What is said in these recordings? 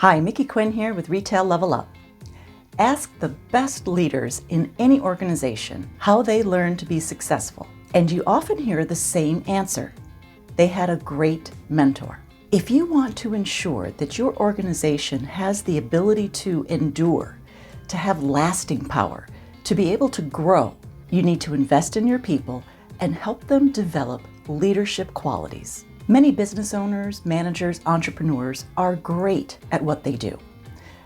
Hi, Mickey Quinn here with Retail Level Up. Ask the best leaders in any organization how they learned to be successful, and you often hear the same answer. They had a great mentor. If you want to ensure that your organization has the ability to endure, to have lasting power, to be able to grow, you need to invest in your people and help them develop leadership qualities. Many business owners, managers, entrepreneurs are great at what they do.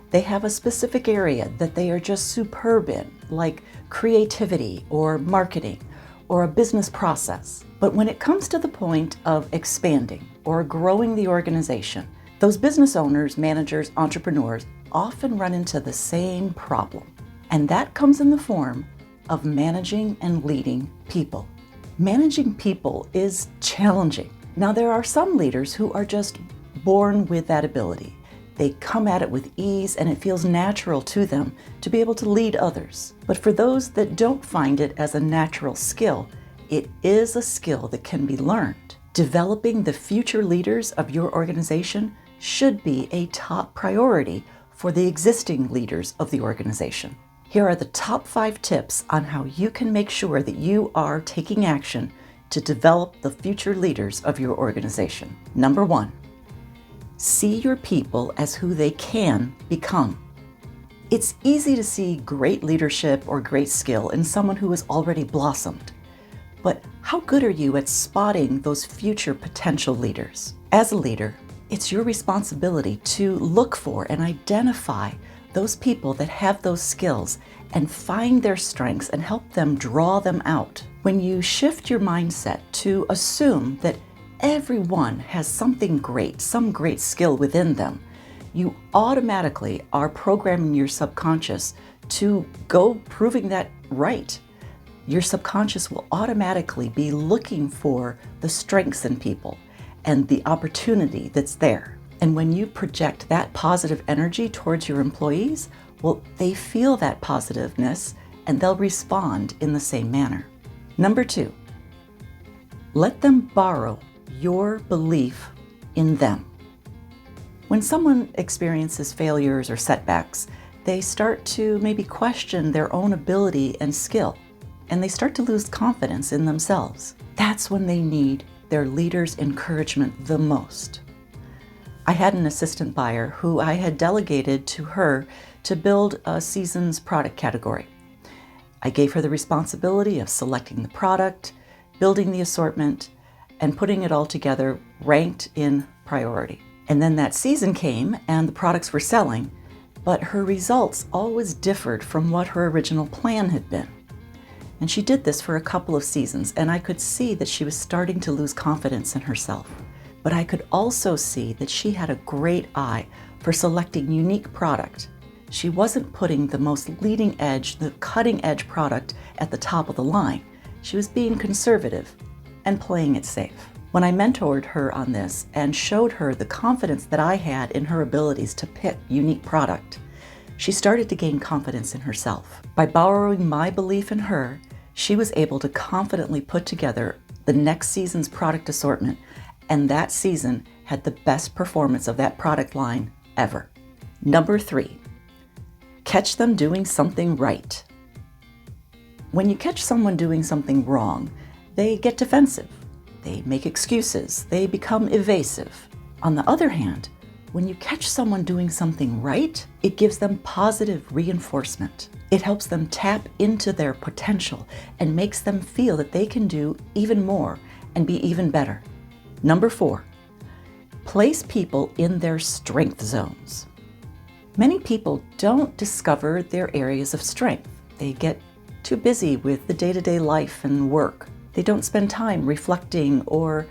They have a specific area that they are just superb in, like creativity or marketing or a business process. But when it comes to the point of expanding or growing the organization, those business owners, managers, entrepreneurs often run into the same problem. And that comes in the form of managing and leading people. Managing people is challenging. Now, there are some leaders who are just born with that ability. They come at it with ease and it feels natural to them to be able to lead others. But for those that don't find it as a natural skill, it is a skill that can be learned. Developing the future leaders of your organization should be a top priority for the existing leaders of the organization. Here are the top 5 tips on how you can make sure that you are taking action to develop the future leaders of your organization. Number 1, see your people as who they can become. It's easy to see great leadership or great skill in someone who has already blossomed. But how good are you at spotting those future potential leaders? As a leader, it's your responsibility to look for and identify those people that have those skills and find their strengths and help them draw them out. When you shift your mindset to assume that everyone has something great, some great skill within them, you automatically are programming your subconscious to go proving that right. Your subconscious will automatically be looking for the strengths in people and the opportunity that's there. And when you project that positive energy towards your employees, well, they feel that positiveness and they'll respond in the same manner. Number 2, let them borrow your belief in them. When someone experiences failures or setbacks, they start to maybe question their own ability and skill, and they start to lose confidence in themselves. That's when they need their leader's encouragement the most. I had an assistant buyer who I had delegated to her to build a season's product category. I gave her the responsibility of selecting the product, building the assortment, and putting it all together ranked in priority. And then that season came and the products were selling, but her results always differed from what her original plan had been. And she did this for a couple of seasons, and I could see that she was starting to lose confidence in herself. But I could also see that she had a great eye for selecting unique product. She wasn't putting the most leading edge, the cutting edge product at the top of the line. She was being conservative and playing it safe. When I mentored her on this and showed her the confidence that I had in her abilities to pick unique product, she started to gain confidence in herself. By borrowing my belief in her, she was able to confidently put together the next season's product assortment, and that season had the best performance of that product line ever. Number 3, catch them doing something right. When you catch someone doing something wrong, they get defensive, they make excuses, they become evasive. On the other hand, when you catch someone doing something right, it gives them positive reinforcement. It helps them tap into their potential and makes them feel that they can do even more and be even better. Number 4, place people in their strength zones. Many people don't discover their areas of strength. They get too busy with the day-to-day life and work. They don't spend time reflecting or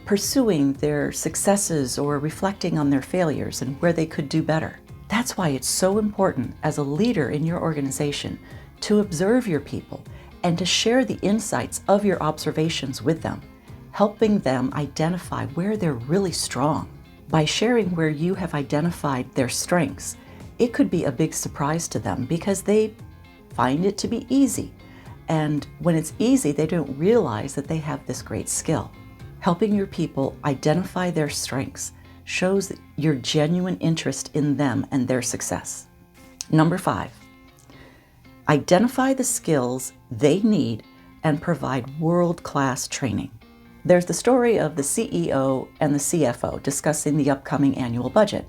pursuing their successes or reflecting on their failures and where they could do better. That's why it's so important as a leader in your organization to observe your people and to share the insights of your observations with them, helping them identify where they're really strong. By sharing where you have identified their strengths, it could be a big surprise to them because they find it to be easy. And when it's easy, they don't realize that they have this great skill. Helping your people identify their strengths shows your genuine interest in them and their success. Number 5, identify the skills they need and provide world-class training. There's the story of the CEO and the CFO discussing the upcoming annual budget,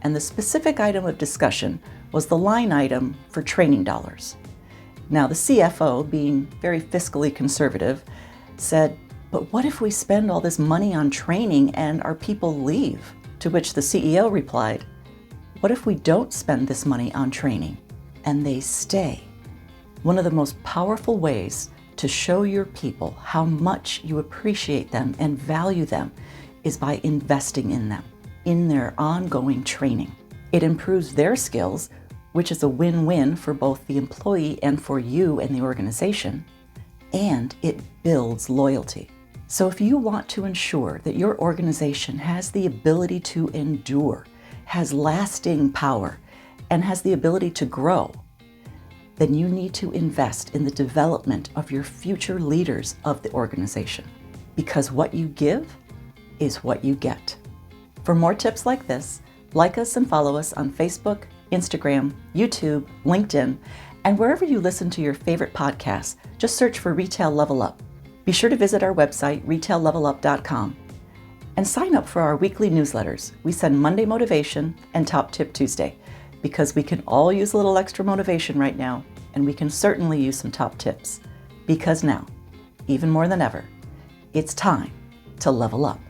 and the specific item of discussion was the line item for training dollars. Now, the CFO, being very fiscally conservative, said, "But what if we spend all this money on training and our people leave?" To which the CEO replied, "What if we don't spend this money on training and they stay?" One of the most powerful ways to show your people how much you appreciate them and value them is by investing in them, in their ongoing training. It improves their skills, which is a win-win for both the employee and for you and the organization, and it builds loyalty. So if you want to ensure that your organization has the ability to endure, has lasting power, and has the ability to grow, then you need to invest in the development of your future leaders of the organization. Because what you give is what you get. For more tips like this, like us and follow us on Facebook, Instagram, YouTube, LinkedIn, and wherever you listen to your favorite podcasts. Just search for Retail Level Up. Be sure to visit our website, retaillevelup.com, and sign up for our weekly newsletters. We send Monday Motivation and Top Tip Tuesday, because we can all use a little extra motivation right now, and we can certainly use some top tips. Because now, even more than ever, it's time to level up.